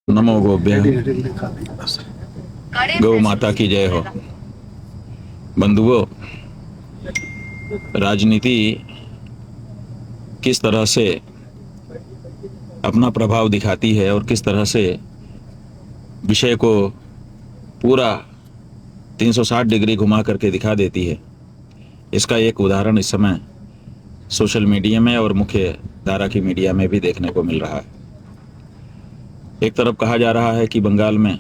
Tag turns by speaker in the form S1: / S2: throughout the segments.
S1: नमो गोभ्य गौ माता की जय हो। बंधुओं, राजनीति किस तरह से अपना प्रभाव दिखाती है और किस तरह से विषय को पूरा 360 डिग्री घुमा करके दिखा देती है, इसका एक उदाहरण इस समय सोशल मीडिया में और मुख्य धारा की मीडिया में भी देखने को मिल रहा है। एक तरफ कहा जा रहा है कि बंगाल में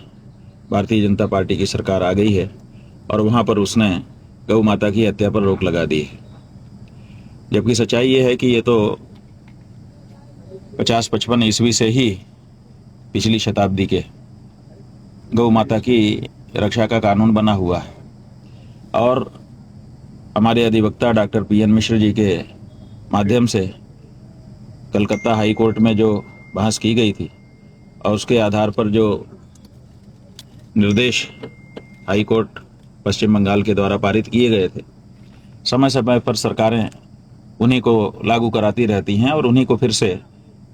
S1: भारतीय जनता पार्टी की सरकार आ गई है और वहां पर उसने गौ माता की हत्या पर रोक लगा दी है, जबकि सच्चाई ये है कि ये तो 50-55 ईस्वी से ही पिछली शताब्दी के गौ माता की रक्षा का कानून बना हुआ है। और हमारे अधिवक्ता डॉक्टर पीएन मिश्र जी के माध्यम से कलकत्ता हाई कोर्ट में जो बहस की गई थी और उसके आधार पर जो निर्देश हाई कोर्ट पश्चिम बंगाल के द्वारा पारित किए गए थे, समय समय पर सरकारें उन्हीं को लागू कराती रहती हैं और उन्हीं को फिर से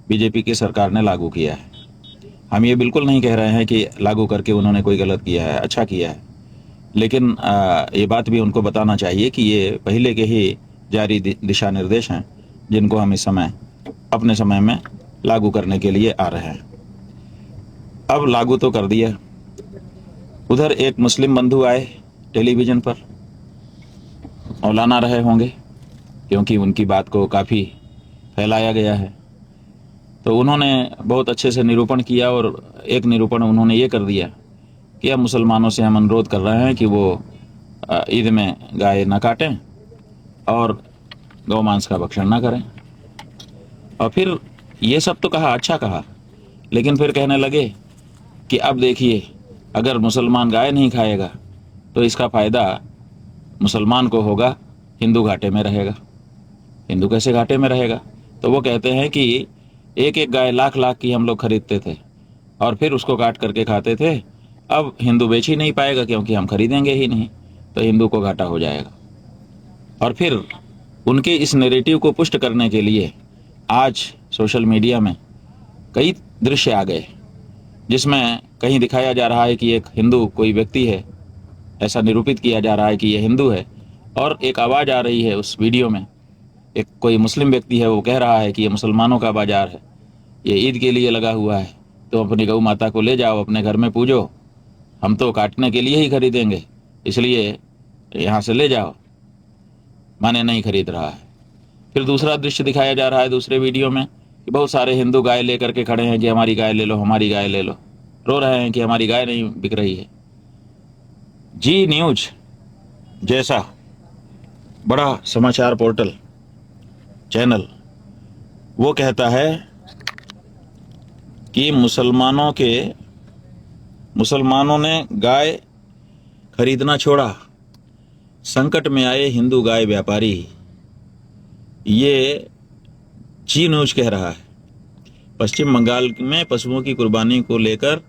S1: बीजेपी की सरकार ने लागू किया है। हम ये बिल्कुल नहीं कह रहे हैं कि लागू करके उन्होंने कोई गलत किया है, अच्छा किया है, लेकिन ये बात भी उनको बताना चाहिए कि ये पहले के ही जारी दिशा निर्देश हैं जिनको हम इस समय अपने समय में लागू करने के लिए आ रहे हैं। अब लागू तो कर दिया। उधर एक मुस्लिम बंधु आए टेलीविजन पर, मौलाना रहे होंगे क्योंकि उनकी बात को काफ़ी फैलाया गया है, तो उन्होंने बहुत अच्छे से निरूपण किया और एक निरूपण उन्होंने ये कर दिया कि अब मुसलमानों से हम अनुरोध कर रहे हैं कि वो ईद में गाय न काटें और गौ मांस का भक्षण ना करें। और फिर ये सब तो कहा, अच्छा कहा, लेकिन फिर कहने लगे कि अब देखिए, अगर मुसलमान गाय नहीं खाएगा तो इसका फ़ायदा मुसलमान को होगा, हिंदू घाटे में रहेगा। हिंदू कैसे घाटे में रहेगा? तो वो कहते हैं कि एक एक गाय लाख लाख की हम लोग खरीदते थे और फिर उसको काट करके खाते थे, अब हिंदू बेच ही नहीं पाएगा क्योंकि हम खरीदेंगे ही नहीं, तो हिंदू को घाटा हो जाएगा। और फिर उनके इस नैरेटिव को पुष्ट करने के लिए आज सोशल मीडिया में कई दृश्य आ गए जिसमें कहीं दिखाया जा रहा है कि एक हिंदू कोई व्यक्ति है, ऐसा निरूपित किया जा रहा है कि ये हिंदू है, और एक आवाज़ आ रही है उस वीडियो में, एक कोई मुस्लिम व्यक्ति है, वो कह रहा है कि ये मुसलमानों का बाजार है, ये ईद के लिए लगा हुआ है, तो अपनी गौ माता को ले जाओ, अपने घर में पूजो, हम तो काटने के लिए ही खरीदेंगे, इसलिए यहाँ से ले जाओ। माने नहीं खरीद रहा है। फिर दूसरा दृश्य दिखाया जा रहा है दूसरे वीडियो में कि बहुत सारे हिंदू गाय लेकर के खड़े हैं कि हमारी गाय ले लो, हमारी गाय ले लो, रो रहे हैं कि हमारी गाय नहीं बिक रही है। जी न्यूज जैसा बड़ा समाचार पोर्टल चैनल वो कहता है कि मुसलमानों ने गाय खरीदना छोड़ा, संकट में आए हिंदू गाय व्यापारी। ये जी न्यूज कह रहा है। पश्चिम बंगाल में पशुओं की कुर्बानी को लेकर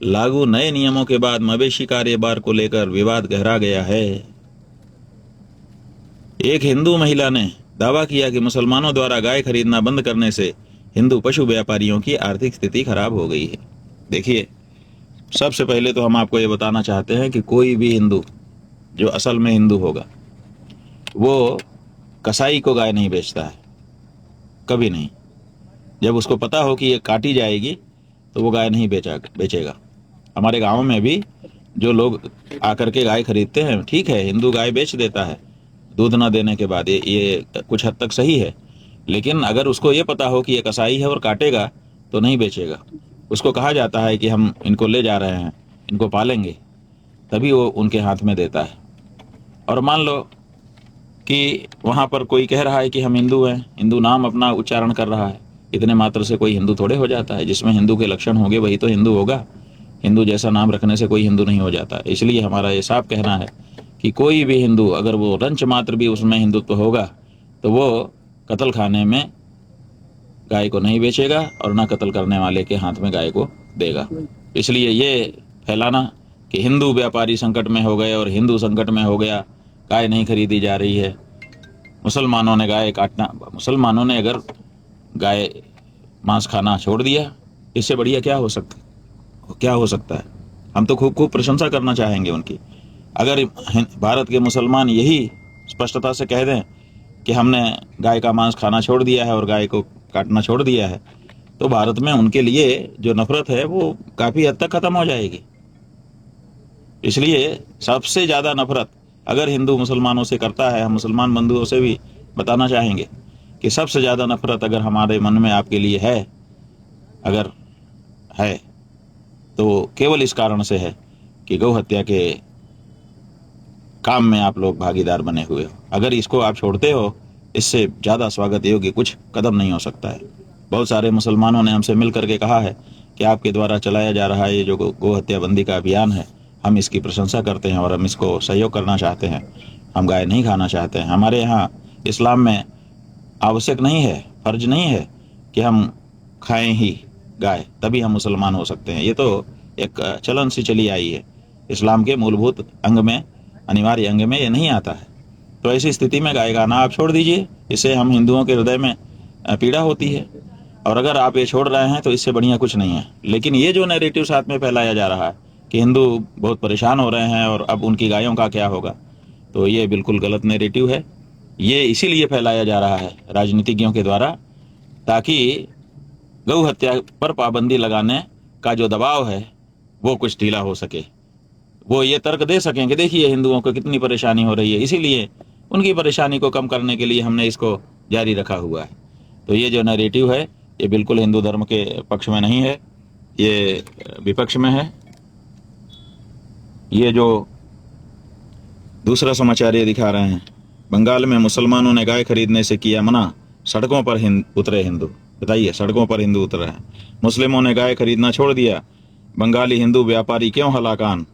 S1: लागू नए नियमों के बाद मवेशी कारोबार को लेकर विवाद गहरा गया है। एक हिंदू महिला ने दावा किया कि मुसलमानों द्वारा गाय खरीदना बंद करने से हिंदू पशु व्यापारियों की आर्थिक स्थिति खराब हो गई है। देखिए, सबसे पहले तो हम आपको ये बताना चाहते हैं कि कोई भी हिंदू जो असल में हिंदू होगा वो कसाई को गाय नहीं बेचता है, कभी नहीं। जब उसको पता हो कि ये काटी जाएगी तो वो गाय नहीं बेचेगा। हमारे गांव में भी जो लोग आकर के गाय खरीदते हैं, ठीक है, हिंदू गाय बेच देता है दूध ना देने के बाद, ये कुछ हद तक सही है, लेकिन अगर उसको ये पता हो कि ये कसाई है और काटेगा तो नहीं बेचेगा। उसको कहा जाता है कि हम इनको ले जा रहे हैं, इनको पालेंगे, तभी वो उनके हाथ में देता है। और मान लो कि वहाँ पर कोई कह रहा है कि हम हिंदू हैं, हिंदू नाम अपना उच्चारण कर रहा है, इतने मात्र से कोई हिंदू थोड़े हो जाता है। जिसमें हिंदू के लक्षण होंगे वही तो हिंदू होगा। हिंदू जैसा नाम रखने से कोई हिंदू नहीं हो जाता। इसलिए हमारा ये साफ कहना है कि कोई भी हिंदू, अगर वो रंच मात्र भी उसमें हिंदुत्व होगा, तो वो कत्ल खाने में गाय को नहीं बेचेगा और ना कत्ल करने वाले के हाथ में गाय को देगा। इसलिए ये फैलाना कि हिंदू व्यापारी संकट में हो गए और हिंदू संकट में हो गया, गाय नहीं खरीदी जा रही है, मुसलमानों ने गाय काटना, मुसलमानों ने अगर गाय मांस खाना छोड़ दिया, इससे बढ़िया क्या हो सकता। क्या हो सकता है? हम तो खूब खूब प्रशंसा करना चाहेंगे उनकी। अगर भारत के मुसलमान यही स्पष्टता से कह दें कि हमने गाय का मांस खाना छोड़ दिया है और गाय को काटना छोड़ दिया है, तो भारत में उनके लिए जो नफरत है वो काफी हद तक खत्म हो जाएगी। इसलिए सबसे ज्यादा नफरत अगर हिंदू मुसलमानों से करता है, हम मुसलमान बंधुओं से भी बताना चाहेंगे कि सबसे ज्यादा नफरत अगर हमारे मन में आपके लिए है, अगर है, तो केवल इस कारण से है कि गौ हत्या के काम में आप लोग भागीदार बने हुए हो। अगर इसको आप छोड़ते हो, इससे ज्यादा स्वागत योग्य कुछ कदम नहीं हो सकता है। बहुत सारे मुसलमानों ने हमसे मिल करके कहा है कि आपके द्वारा चलाया जा रहा है ये जो गौ हत्या बंदी का अभियान है, हम इसकी प्रशंसा करते हैं और हम इसको सहयोग करना चाहते हैं। हम गाय नहीं खाना चाहते हैं। हमारे यहाँ इस्लाम में आवश्यक नहीं है, फर्ज नहीं है कि हम खाएं ही गाय, तभी हम मुसलमान हो सकते हैं। ये तो एक चलन सी चली आई है। इस्लाम के मूलभूत अंग में, अनिवार्य अंग में ये नहीं आता है। तो ऐसी स्थिति में गाय खाना आप छोड़ दीजिए। इससे हम हिंदुओं के हृदय में पीड़ा होती है, और अगर आप ये छोड़ रहे हैं तो इससे बढ़िया कुछ नहीं है। लेकिन ये जो नैरेटिव साथ में फैलाया जा रहा है कि हिंदू बहुत परेशान हो रहे हैं और अब उनकी गायों का क्या होगा, तो ये बिल्कुल गलत नैरेटिव है। ये इसीलिए फैलाया जा रहा है राजनीतिज्ञों के द्वारा, ताकि गौ हत्या पर पाबंदी लगाने का जो दबाव है वो कुछ ढीला हो सके। वो ये तर्क दे सकें कि देखिए हिंदुओं को कितनी परेशानी हो रही है, इसीलिए उनकी परेशानी को कम करने के लिए हमने इसको जारी रखा हुआ है। तो ये जो नैरेटिव है ये बिल्कुल हिंदू धर्म के पक्ष में नहीं है, ये विपक्ष में है। ये जो दूसरा समाचार ये दिखा रहे हैं, बंगाल में मुसलमानों ने गाय खरीदने से किया मना, सड़कों पर उतरे हिंदू। बताइए, सड़कों पर हिंदू उतर रहे हैं। मुस्लिमों ने गाय खरीदना छोड़ दिया, बंगाली हिंदू व्यापारी क्यों हलाकान।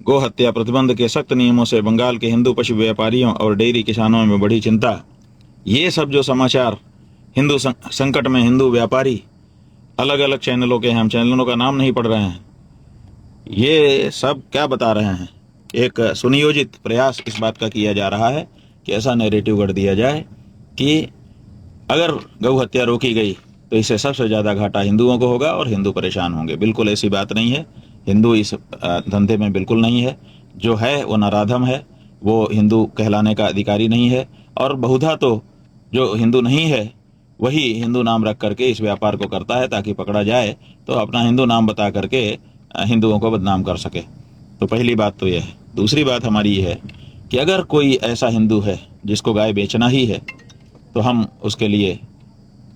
S1: गो हत्या प्रतिबंध के सख्त नियमों से बंगाल के हिंदू पशु व्यापारियों और डेयरी किसानों में बढ़ी चिंता। ये सब जो समाचार हिंदू संकट में हिंदू व्यापारी, अलग अलग चैनलों के हैं, हम चैनलों का नाम नहीं पढ़ रहे हैं, ये सब क्या बता रहे हैं? एक सुनियोजित प्रयास इस बात का किया जा रहा है कि ऐसा नैरेटिव गढ़ दिया जाए कि अगर गौ हत्या रोकी गई तो इससे सबसे ज्यादा घाटा हिंदुओं को होगा और हिंदू परेशान होंगे। बिल्कुल ऐसी बात नहीं है। हिंदू इस धंधे में बिल्कुल नहीं है। जो है वो नराधम है, वो हिंदू कहलाने का अधिकारी नहीं है। और बहुधा तो जो हिंदू नहीं है वही हिंदू नाम रख करके इस व्यापार को करता है, ताकि पकड़ा जाए तो अपना हिंदू नाम बता करके हिंदुओं को बदनाम कर सके। तो पहली बात तो यह है। दूसरी बात हमारी ये है कि अगर कोई ऐसा हिंदू है जिसको गाय बेचना ही है, तो हम उसके लिए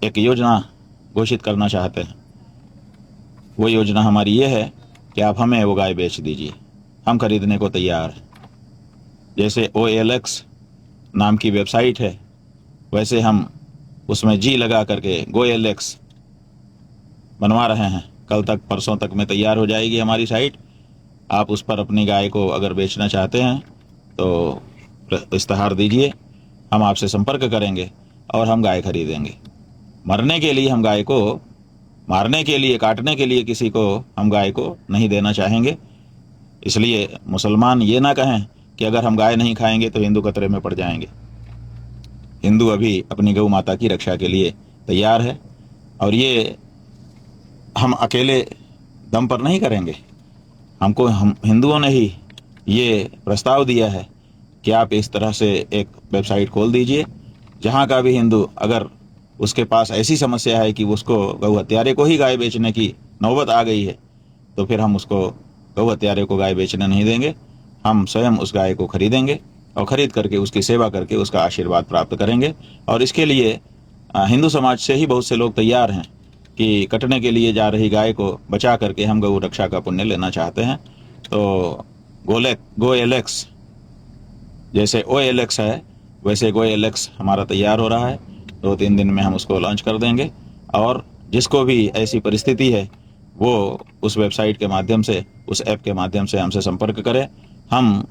S1: एक योजना घोषित करना चाहते हैं। वो योजना हमारी ये है कि आप हमें वो गाय बेच दीजिए, हम खरीदने को तैयार हैं। जैसे OLX नाम की वेबसाइट है, वैसे हम उसमें जी लगा करके GoLX बनवा रहे हैं। कल तक, परसों तक में तैयार हो जाएगी हमारी साइट। आप उस पर अपनी गाय को अगर बेचना चाहते हैं तो इस्तेहार दीजिए, हम आपसे संपर्क करेंगे और हम गाय खरीदेंगे। मरने के लिए हम गाय को, मारने के लिए, काटने के लिए किसी को हम गाय को नहीं देना चाहेंगे। इसलिए मुसलमान ये ना कहें कि अगर हम गाय नहीं खाएंगे तो हिंदू खतरे में पड़ जाएंगे। हिंदू अभी अपनी गौ माता की रक्षा के लिए तैयार है, और ये हम अकेले दम पर नहीं करेंगे। हम हिंदुओं ने ही ये प्रस्ताव दिया है कि आप इस तरह से एक वेबसाइट खोल दीजिए, जहाँ का भी हिंदू अगर उसके पास ऐसी समस्या है कि उसको गौ हत्यारे को ही गाय बेचने की नौबत आ गई है, तो फिर हम उसको गौ हत्यारे को गाय बेचने नहीं देंगे। हम स्वयं उस गाय को खरीदेंगे और खरीद करके उसकी सेवा करके उसका आशीर्वाद प्राप्त करेंगे। और इसके लिए हिंदू समाज से ही बहुत से लोग तैयार हैं कि कटने के लिए जा रही गाय को बचा करके हम गौ रक्षा का पुण्य लेना चाहते हैं। तो GoLX जैसे OLX है, वैसे GoLX हमारा तैयार हो रहा है। 2-3 दिन में हम उसको लॉन्च कर देंगे, और जिसको भी ऐसी परिस्थिति है वो उस वेबसाइट के माध्यम से, उस ऐप के माध्यम से हमसे संपर्क करें। हम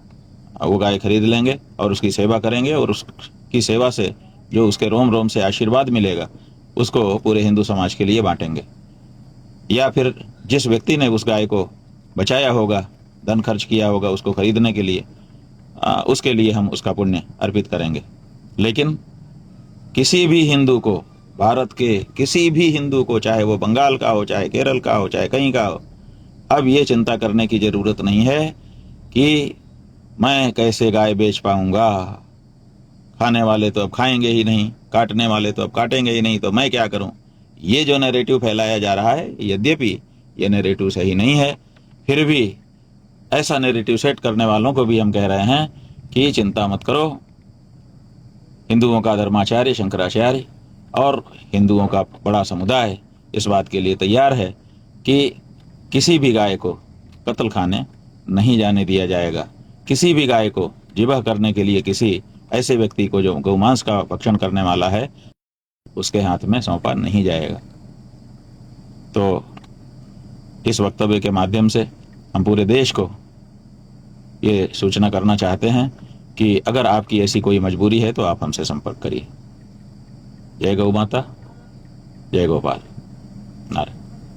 S1: वो गाय खरीद लेंगे और उसकी सेवा करेंगे, और उसकी सेवा से जो उसके रोम रोम से आशीर्वाद मिलेगा उसको पूरे हिंदू समाज के लिए बांटेंगे। या फिर जिस व्यक्ति ने उस गाय को बचाया होगा, धन खर्च किया होगा उसको खरीदने के लिए, उसके लिए हम उसका पुण्य अर्पित करेंगे। लेकिन किसी भी हिंदू को, भारत के किसी भी हिंदू को, चाहे वो बंगाल का हो, चाहे केरल का हो, चाहे कहीं का हो, अब ये चिंता करने की जरूरत नहीं है कि मैं कैसे गाय बेच पाऊंगा, खाने वाले तो अब खाएंगे ही नहीं, काटने वाले तो अब काटेंगे ही नहीं, तो मैं क्या करूं। ये जो नैरेटिव फैलाया जा रहा है, यद्यपि ये नैरेटिव सही नहीं है, फिर भी ऐसा नैरेटिव सेट करने वालों को भी हम कह रहे हैं कि चिंता मत करो। हिंदुओं का धर्माचार्य शंकराचार्य और हिंदुओं का बड़ा समुदाय इस बात के लिए तैयार है कि किसी भी गाय को कत्ल खाने नहीं जाने दिया जाएगा। किसी भी गाय को ज़िबह करने के लिए किसी ऐसे व्यक्ति को जो गौमांस का भक्षण करने वाला है, उसके हाथ में सौंपा नहीं जाएगा। तो इस वक्तव्य के माध्यम से हम पूरे देश को ये सूचना करना चाहते हैं कि अगर आपकी ऐसी कोई मजबूरी है तो आप हमसे संपर्क करिए। जय गौ माता, जय गोपाल। नारायण।